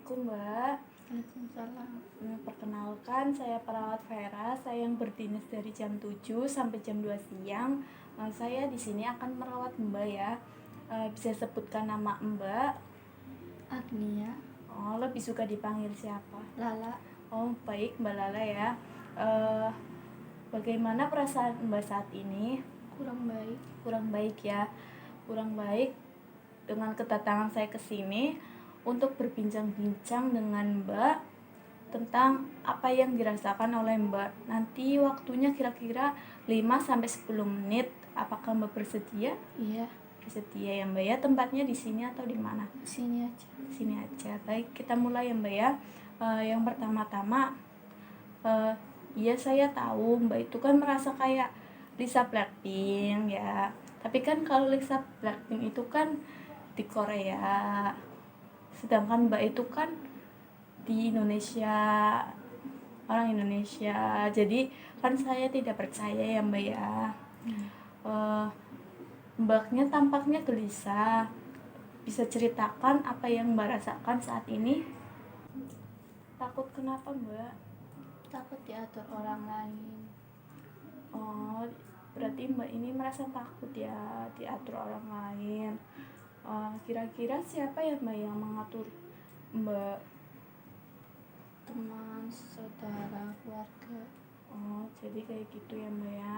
Assalamualaikum Mbak. Waalaikumsalam. Perkenalkan saya perawat Vera, saya yang berdinas dari jam 7 sampai jam 2 siang. Saya di sini akan merawat Mbak ya. Bisa sebutkan nama Mbak? Agnia. Oh, lebih suka dipanggil siapa? Lala. Oh, baik Mbak Lala ya. Eh, Bagaimana perasaan Mbak saat ini? Kurang baik. Kurang baik ya. Kurang baik dengan kedatangan saya ke sini untuk berbincang-bincang dengan Mbak tentang apa yang dirasakan oleh Mbak. Nanti waktunya kira-kira 5-10 menit. Apakah Mbak bersedia? Iya, Bersedia ya Mbak ya. Tempatnya di sini atau di mana? sini aja. Sini aja. Baik, kita mulai ya Mbak ya. Yang pertama-tama, iya saya tahu Mbak itu kan merasa kayak Lisa Blackpink ya. Tapi kan kalau Lisa Blackpink itu kan di Korea, sedangkan Mbak itu kan di Indonesia, orang Indonesia. Jadi kan saya tidak percaya ya Mbak ya. Mbaknya tampaknya gelisah. Bisa ceritakan apa yang Mbak rasakan saat ini? Takut kenapa Mbak? Takut diatur orang lain. Oh, berarti Mbak ini merasa takut ya diatur orang lain. Kira-kira siapa ya Mbak yang mengatur Mbak? Teman, saudara, keluarga. Oh, jadi kayak gitu ya Mbak ya.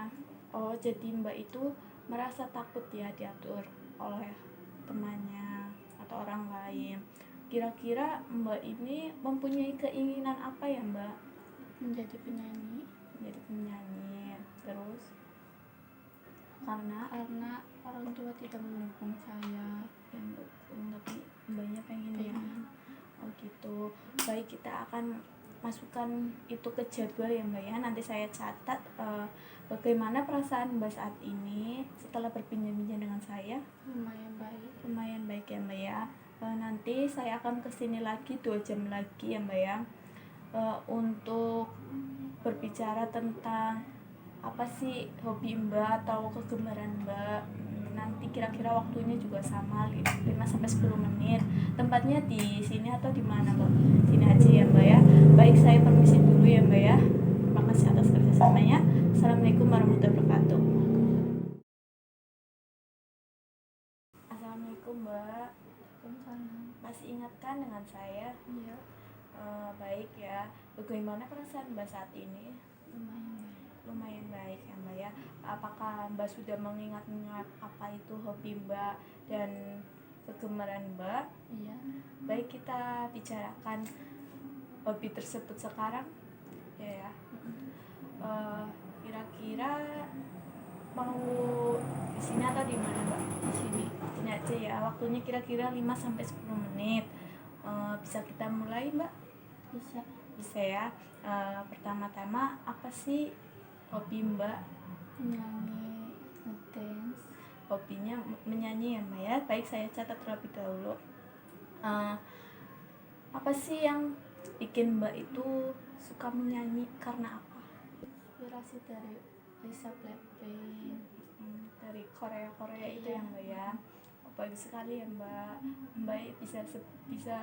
Oh, jadi Mbak itu merasa takut ya diatur oleh temannya atau orang lain. Kira-kira Mbak ini mempunyai keinginan apa ya Mbak? Menjadi penyanyi. Jadi penyanyi. Terus karena orang tua tidak mendukung saya. yang tapi Mbaknya pengen ya. Oh gitu. Baik, kita akan masukkan itu ke jadwal ya Mbak ya. Nanti saya catat bagaimana perasaan Mbak saat ini setelah berbincang-bincang dengan saya. Lumayan baik. Lumayan baik ya Mbak ya. Nanti saya akan kesini lagi 2 jam lagi ya Mbak ya, untuk berbicara tentang apa sih hobi Mbak atau kegemaran Mbak. Nanti kira-kira waktunya juga sama 5-10 menit. Tempatnya di sini atau di mana Mbak? Sini aja ya Mbak ya. Baik, saya permisi dulu ya Mbak ya. Terima kasih atas kerjasamanya. Assalamualaikum warahmatullahi wabarakatuh. Assalamualaikum Mbak. Waalaikumsalam. Masih ingat kan dengan saya? Iya, Baik ya. Bagaimana perasaan Mbak saat ini? lumayan baik. Lumayan baik ya Mbak ya. Apakah Mbak sudah mengingat-ingat apa itu hobi Mbak dan kegemaran Mbak? Iya, Baik, kita bicarakan hobi tersebut sekarang ya. Kira-kira mau di sini atau di mana Mbak? Di sini. Sini aja ya. Waktunya kira-kira 5-10 menit. Bisa kita mulai Mbak? bisa. Bisa ya. Pertama-tama apa sih hobi Mbak? Menyanyi, ngedance. Hobinya menyanyi ya Mbak ya. Baik, saya catat terlebih dahulu. Apa sih yang bikin Mbak itu suka menyanyi, karena apa? Inspirasi dari Lisa Blackpink. Dari Korea itu ya Mbak ya. Bagus sekali ya Mbak. Mbak bisa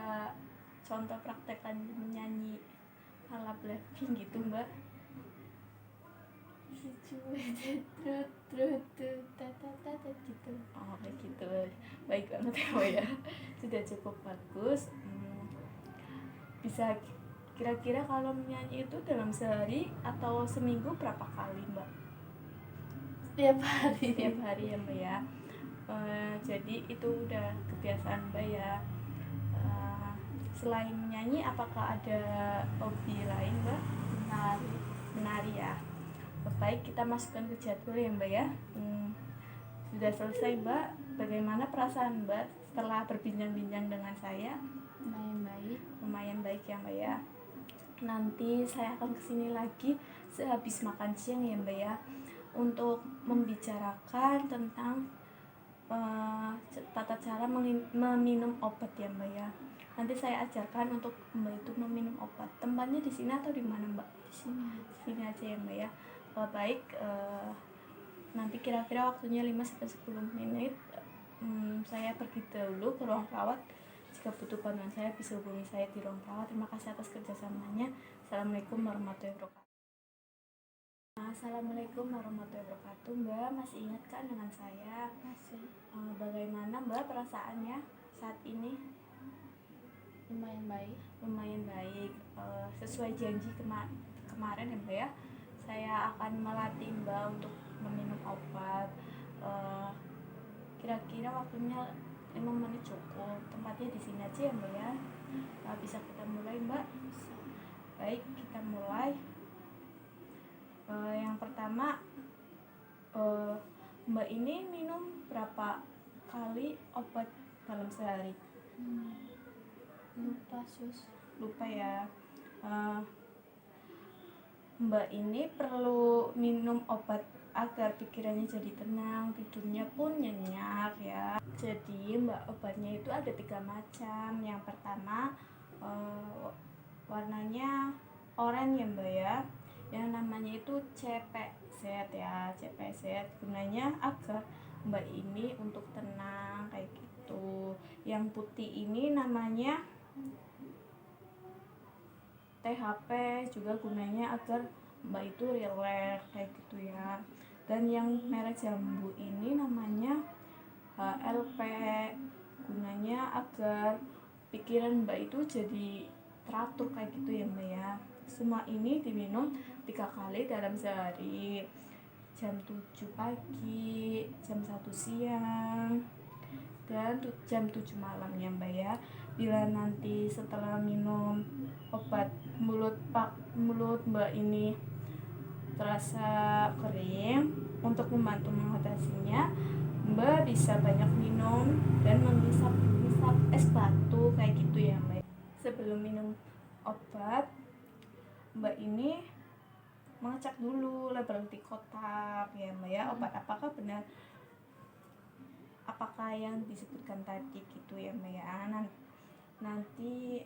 contoh praktekan menyanyi ala Blackpink gitu Mbak. Gitu. Oh kayak gitu. Baik banget ya Mbak ya. Sudah cukup bagus. Bisa kira-kira kalau menyanyi itu dalam sehari atau seminggu berapa kali Mbak? Setiap hari. Setiap hari ya Mbak ya. Jadi itu udah kebiasaan Mbak ya. Selain menyanyi, apakah ada hobi lain Mbak? Menari ya. Baik, kita masukkan ke jadwal ya Mbak ya. Sudah selesai Mbak. Bagaimana perasaan Mbak setelah berbincang-bincang dengan saya? Lumayan baik. Lumayan baik ya Mbak ya. Nanti saya akan kesini lagi sehabis makan siang ya Mbak ya, untuk membicarakan tentang tata cara meminum obat ya Mbak ya. Nanti saya ajarkan untuk Mbak itu meminum obat. Tempatnya di sini atau di mana Mbak? Di sini. Sini aja ya Mbak ya. Baik, nanti kira-kira waktunya 5-10 menit. Saya pergi dahulu ke ruang perawat. Jika butuh bantuan saya bisa hubungi saya di ruang perawat. Terima kasih atas kerjasamanya. Assalamualaikum warahmatullahi wabarakatuh. Assalamualaikum warahmatullahi wabarakatuh. Mbak masih ingat kan dengan saya? Masih. Bagaimana Mbak perasaannya saat ini? Lumayan baik. Lumayan baik. Sesuai janji kemarin ya Mbak ya, saya akan melatih Mbak untuk meminum obat. Kira-kira waktunya 5 menit cukup. Tempatnya di sini aja ya Mbak ya. Bisa kita mulai Mbak? Bisa. Baik, kita mulai. Yang pertama, Mbak ini minum berapa kali obat dalam sehari? Lupa sus. Lupa ya. Mbak ini perlu minum obat agar pikirannya jadi tenang, tidurnya pun nyenyak ya. Jadi obatnya itu ada 3 macam. Yang pertama warnanya oranye ya Mbak ya, yang namanya itu CPZ ya. CPZ gunanya agar Mbak ini untuk tenang kayak gitu. Yang putih ini namanya THP, juga gunanya agar Mbak itu rileks kayak gitu ya. Dan yang merah jambu ini namanya HLP, gunanya agar pikiran Mbak itu jadi teratur kayak gitu ya Mbak ya. Semua ini diminum 3 kali dalam sehari, jam 7 pagi, jam 1 siang, dan jam 7 malam ya Mbak ya. Bila nanti setelah minum obat mulut Mbak ini terasa kering, untuk membantu mengatasinya Mbak bisa banyak minum dan menghisap es batu kayak gitu ya Mbak. Sebelum minum obat, Mbak ini mengecek dulu label di kotak ya Mbak ya, obat apakah benar, apakah yang disebutkan tadi gitu ya Mbak ya. Nanti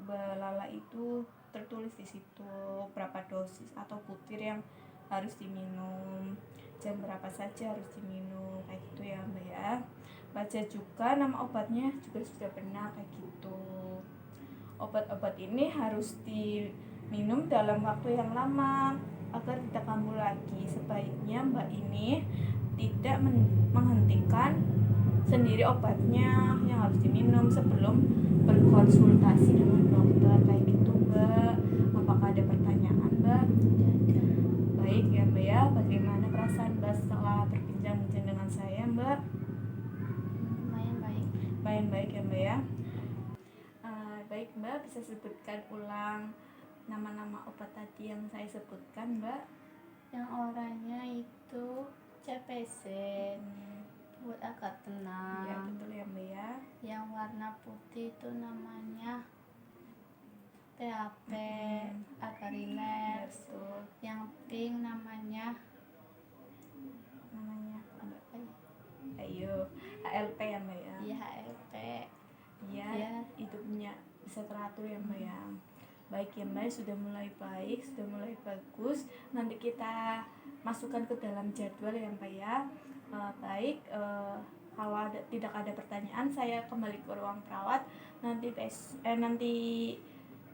Mbak Lala itu tertulis di situ berapa dosis atau butir yang harus diminum, jam berapa saja harus diminum kayak gitu ya Mbak ya. Baca juga nama obatnya juga sudah benar kayak gitu. Obat-obat ini harus diminum dalam waktu yang lama agar tidak kambuh lagi. Sebaiknya Mbak ini tidak menghentikan sendiri obatnya yang harus diminum sebelum berkonsultasi dengan dokter kayak gitu Mbak. Apakah ada pertanyaan Mbak? Baik ya Mbak ya. Bagaimana perasaan Mbak setelah berbincang-bincang dengan saya Mbak? Lumayan baik. Lumayan baik ya Mbak ya. Baik Mbak, bisa sebutkan ulang nama-nama obat tadi yang saya sebutkan Mbak? Yang oranye itu CPZ, buat agak tenang. Ya betul ya Mbak ya. Yang warna putih itu namanya THP, agak rileks. Betul. Yang pink namanya Mbak. Ayo, HLP ya Mbak ya. iya HLP. Iya, Ya. hidupnya bisa teratur ya Mbak ya. Baik ya Mbak, sudah mulai baik, sudah mulai bagus. Nanti kita masukkan ke dalam jadwal ya Mbak ya. Baik, kalau tidak ada pertanyaan, saya kembali ke ruang perawat. Nanti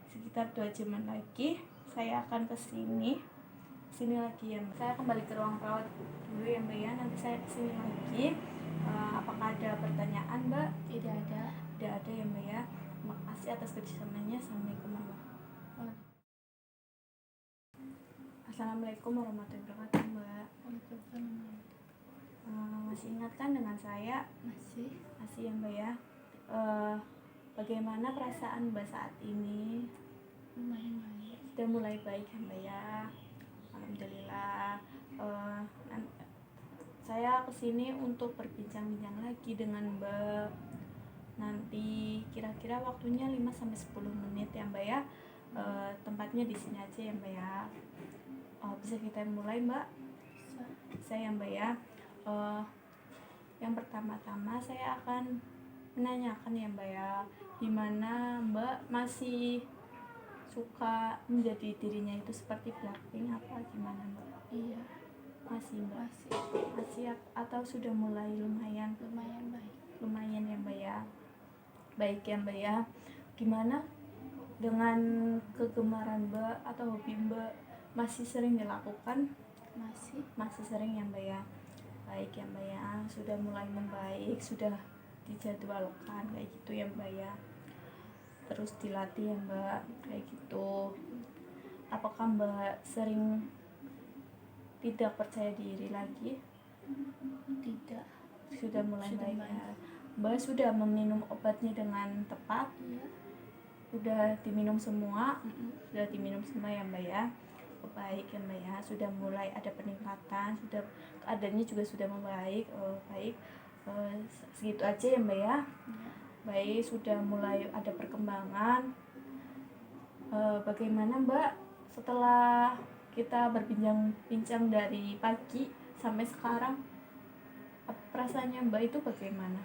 sekitar 2 jaman lagi saya akan sini lagi ya Mbak. Saya kembali ke ruang perawat dulu ya Mbak ya. Nanti saya kesini lagi. Apakah ada pertanyaan Mbak? Tidak ada. Tidak ada ya Mbak ya. Terima kasih atas kerjasamanya. Assalamualaikum warahmatullahi wabarakatuh. Assalamualaikum warahmatullahi wabarakatuh Mbak. Masih ingat kan dengan saya? Masih ya Mbak ya. Bagaimana perasaan Mbak saat ini? Lumayan baik. Sudah mulai baik ya Mbak ya. Alhamdulillah. Saya kesini untuk berbincang-bincang lagi dengan Mbak. Nanti kira-kira waktunya 5-10 menit ya Mbak ya. Tempatnya di sini aja ya Mbak ya. Bisa kita mulai Mbak? Bisa ya Mbak ya. Yang pertama-tama saya akan menanyakan ya Mbak ya, gimana Mbak masih suka menjadi dirinya itu seperti Blackpink apa gimana Mbak? Iya. Masih Mbak? Masih. Atau sudah mulai lumayan? Lumayan baik. Lumayan ya Mbak ya. Baik ya Mbak ya. Gimana dengan kegemaran Mbak atau hobi Mbak, masih sering dilakukan? Masih sering ya Mbak ya. Baik ya Mbak ya, sudah mulai membaik, sudah dijadwalkan kayak gitu ya Mbak ya. Terus dilatih ya Mbak kayak gitu. Apakah Mbak sering tidak percaya diri lagi? Tidak. Sudah mulai Sudah baik baik. ya. Mbak sudah meminum obatnya dengan tepat? Iya. Sudah diminum semua? Sudah diminum semua ya Mbak ya. Baik ya Mbak ya, sudah mulai ada peningkatan, sudah keadaannya juga sudah membaik. Baik. Segitu aja ya Mbak ya. Iya. Baik, sudah mulai ada perkembangan. Bagaimana Mbak setelah kita berbincang-bincang dari pagi sampai sekarang, perasaannya Mbak itu bagaimana?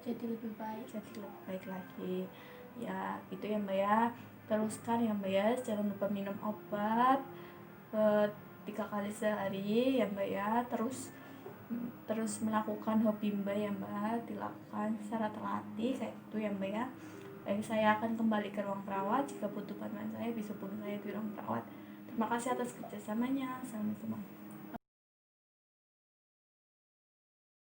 Jadi lebih baik. Jadi lebih baik lagi ya, gitu ya Mbak ya. Teruskan ya Mbak ya, jangan lupa minum obat 3 kali sehari ya Mbak ya. Terus melakukan hobi Mbak ya Mbak, dilakukan secara terlatih kayak gitu ya Mbak ya. Baik, saya akan kembali ke ruang perawat. Jika butuh bantuan saya bisa hubungi saya di ruang perawat. Terima kasih atas kerjasamanya. Assalamualaikum.